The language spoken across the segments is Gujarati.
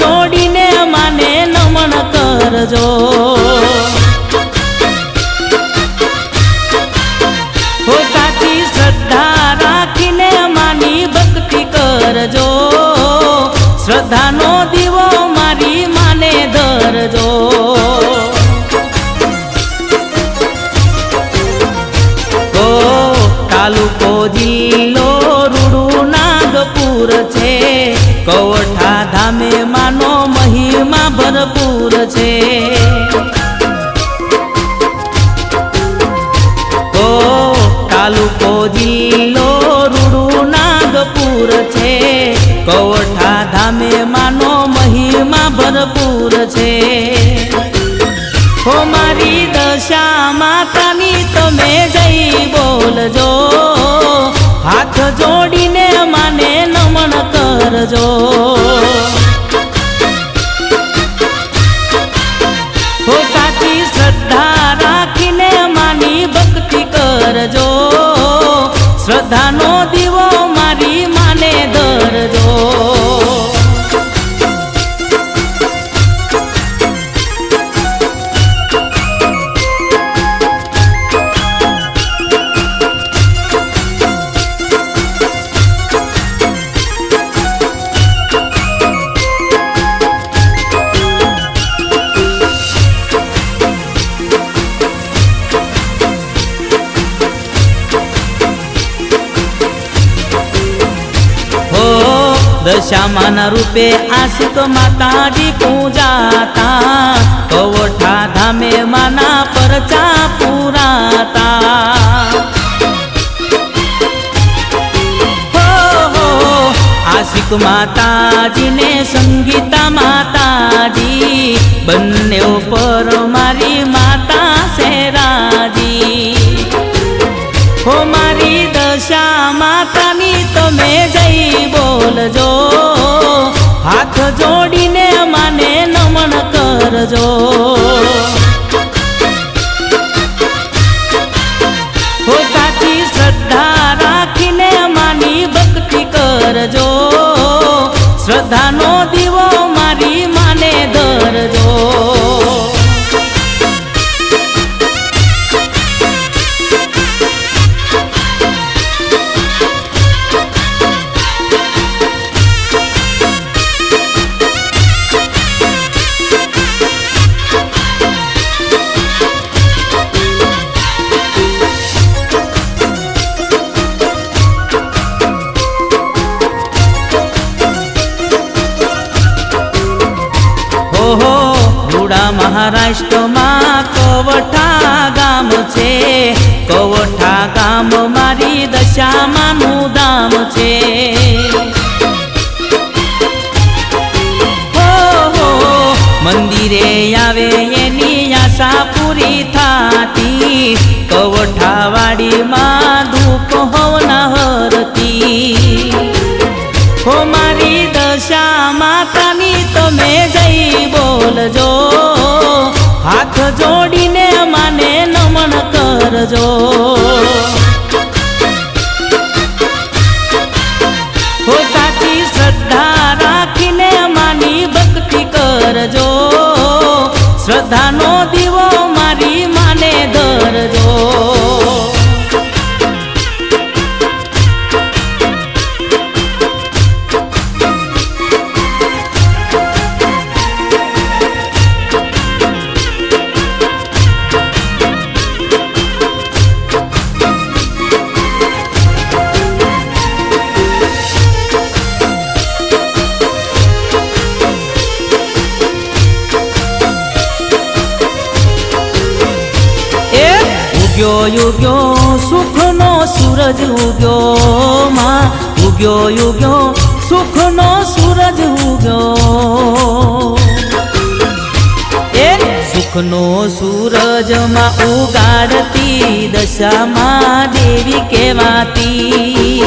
જોડીને માને નમન કરજો। હો સાચી શ્રદ્ધા રાખીને માની ભક્તિ કરજો। શ્રદ્ધાનો દીવો મારી માને ધરજો। ઓ તાલુકો જિલ્લો રૂડુ નાગપુર છે। કવઠા ધામે માનો મહિમા ભરપૂર છે। ઓ તાલુકો જિલ્લો રૂડુ નાગપુર છે। કવઠા ધામે માનો મહિમા ભરપૂર છે। હો મારી દશા માતાની તમે જય બોલજો। હાથ જોડીને માને નમન કરજો। હો સાચી શ્રદ્ધા રાખીને માની ભક્તિ કરજો। શ્રદ્ધાનો દીવો મારી માને ધરજો। દશામાના રૂપે આશિક માતાજી પૂજાતા। કવઠા ધામે માના પરચા પુરાતા। હો આશિક માતાજીને સંગીતા માતાજી બંને ઉપર મારી માતા શેરાજી। હો મારી દશા માતાની તમે જય બોલજો। હાથ જોડીને માને નમન કરજો। હો સાચી શ્રદ્ધા રાખીને માની ભક્તિ કરજો। શ્રદ્ધાનો દીવો મારી માને ધરજો। મહારાષ્ટ્રમાં કવઠા ગામ છે। કવઠા ગામ મારી દશામાનું ધામ છે। હો મંદિરે આવે એની આશા પૂરી થાતી। કવઠા વાડીમાં ધૂપ હવના હરતી। હો મારી દશા માતાની તમે જય બોલજો। હાથ જોડીને માને નમન કરજો। હો સાચી શ્રદ્ધા રાખીને માની ભક્તિ કરજો। શ્રદ્ધાનો દીવો મારી માને ધરજો। ઉગ્યો સુખનો સૂરજ ઉગ્યો માં। ઉગ્યો સુખનો સૂરજ ઉગ્યો। એ સુખનો સૂરજ માં ઉગાડતી દશામાં દેવી કહેવાતી।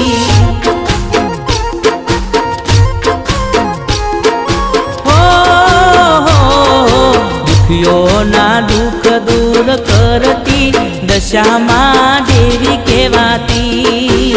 દુખિયોના દુઃખ દૂર કરતી દશામાં દેવી કહેવાતી।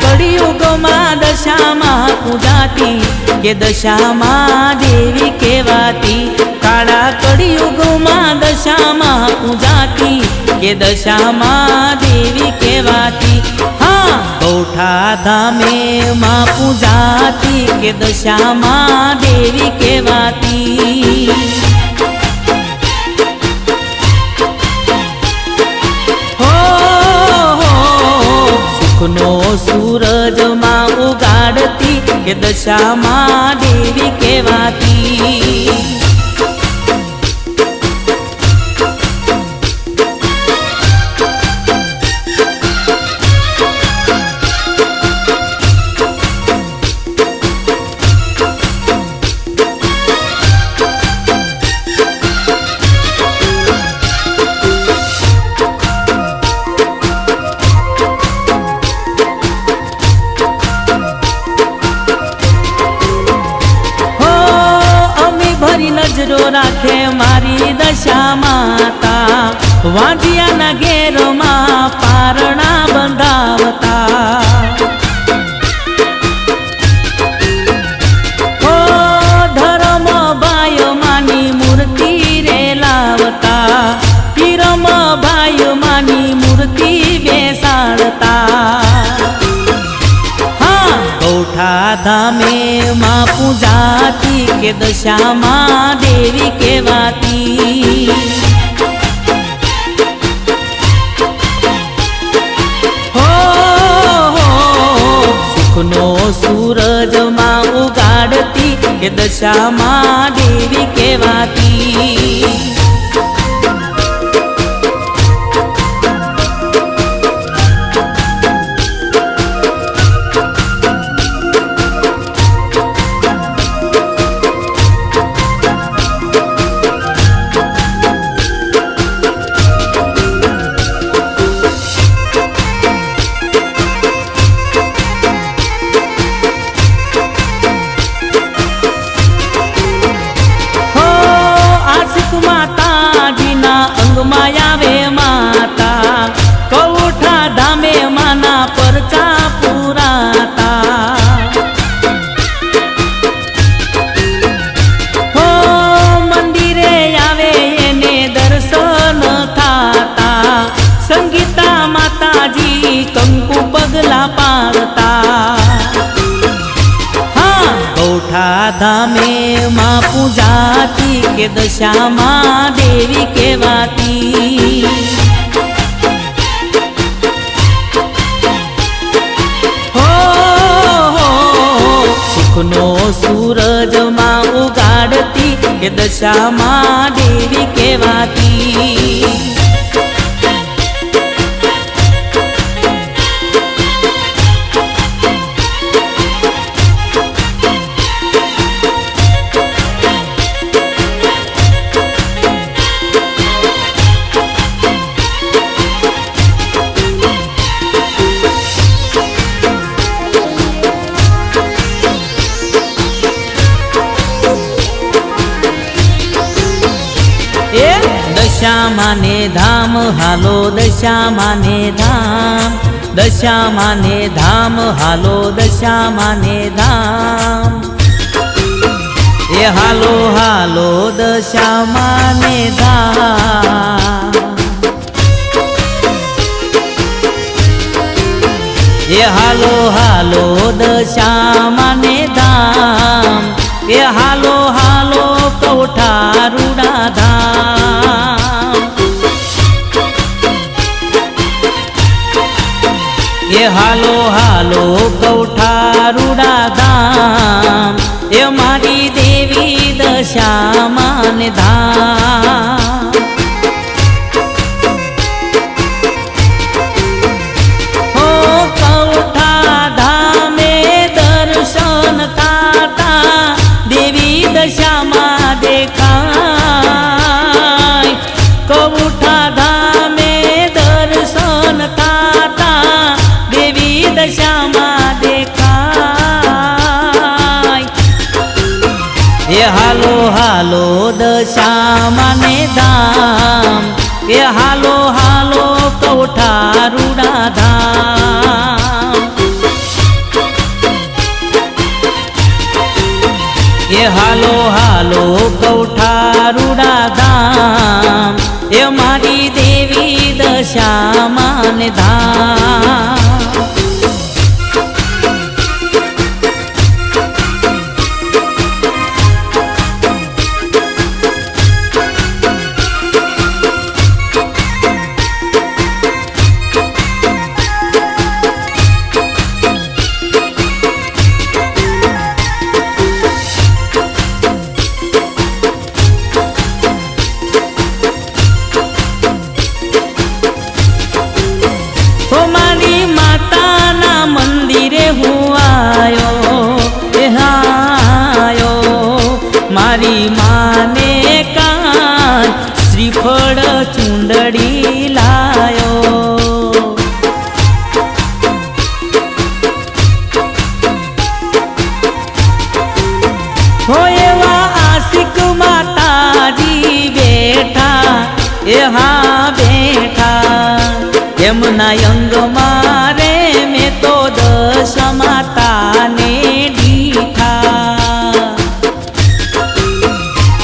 કળિયુગમાં દશામાં પૂજાતી કે દશામાં દેવી કહેવાતી. કાળા કળિયુગમાં દશામાં પૂજાતી કે દશામાં દેવી કહેવાતી. હા, ગૌઠા ધામે માં પૂજાતી કે દશામાં દેવી કહેવાતી. સુખનો સૂરજ માં ઉગાડતી કે દશામાં દેવી કહેવાતી. નજરો રાખે મારી દશા માતા, વાંજિયાના ઘેરમાં પારણા બંધાવતા. ઓ ધર્મ ભાઈ માની મૂર્તિ રે લાવતા, પીરમ ભાઈ માની મૂર્તિ બેસાડતા. ગૌઠા ધામે માં પૂજાતી કે દશામાં દેવી કહેવાતી. સુખનો સૂરજ માં ઉગાડતી કે દશામાં દેવી કહેવાતી. માતાજીના અંગમાં આવે માતા, કૌઠા ધામે માના પરચા પુરાતા. હો મંદિરે આવે એને દર્શન થાતા, સંગીતા માતાજી કંકુ પગલા પાડતા. ગૌઠા ધામે માં પૂજાતી કે દશામાં દેવી કહેવાતી. સુખનો સૂરજ માં ઉગાડતી કે દશામાં દેવી કહેવાતી. દશામાને ધામ હાલો દશામાને ધામ, દશામાને ધામ હાલો દશામાને ધામ. એ હાલો હાલો દશામાને ધામ. એ હાલો હાલો દશામાને ધામ. એ હાલો હાલો કૌઠા રૂડા ધામ. એ હાલો હાલો કૌઠા રૂડા ધામ. એ મારી દેવી દશામાને ધામ. હો કૌઠા ધામે દર્શન થાતા, દેવી દશામાં દેખાય. કૌઠા ધામે દર્શન થાતા, દેવી દશામાં દેખાય. એ હાલો હાલો દશામાને ધામ. એ હાલો હાલો કૌઠા રૂડા ધામ. એ હાલો હાલો કૌઠારુડા ધામ એ મારી દેવી દશામાને ધામ મારી માને કાન શ્રીફળ ચુંદડી લાયો હો એવા આશિક માતાજી બેઠા એ હા બેઠા એમના અંગ મારે મેં તો દશ માતાને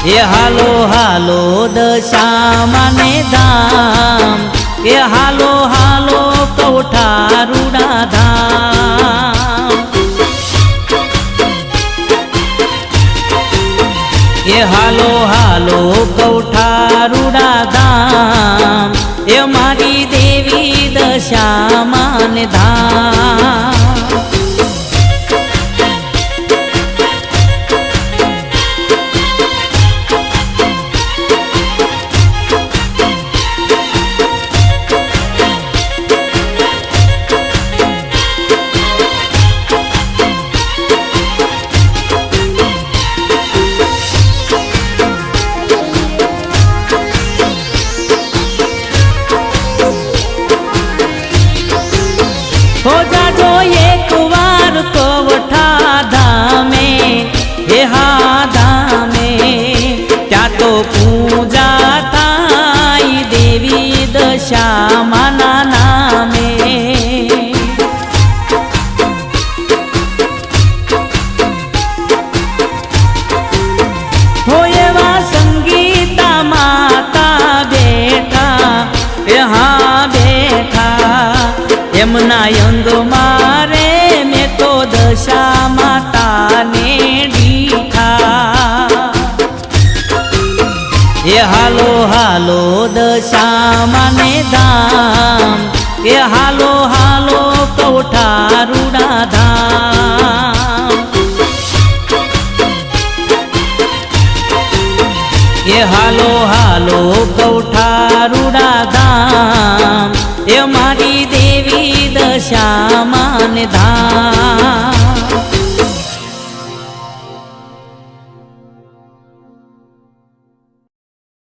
એ હાલો હાલો દશામાને ધામ એ હાલો હાલો કૌઠારુડા ધામ એ હાલો હાલો કૌઠારુડા ધામ એ મારી દેવી દશામાને ધામ હો જાજો એક વાર કૌઠા ધામે હે હા ધામે ત્યાં તો પૂજા થાય દેવી દશામાના નામે હો એવા સંગીતા માતા બેઠા હે હા બેઠા એમના અંગ મારે મેં તો દશા માતાને દીઠા એ હાલો હાલો દશામાને ધામ એ હાલો હાલો કૌઠારુડા ધામ એ હાલો હાલો કૌઠારુડા ધામ એ મારી દેવી દશામાને ધામ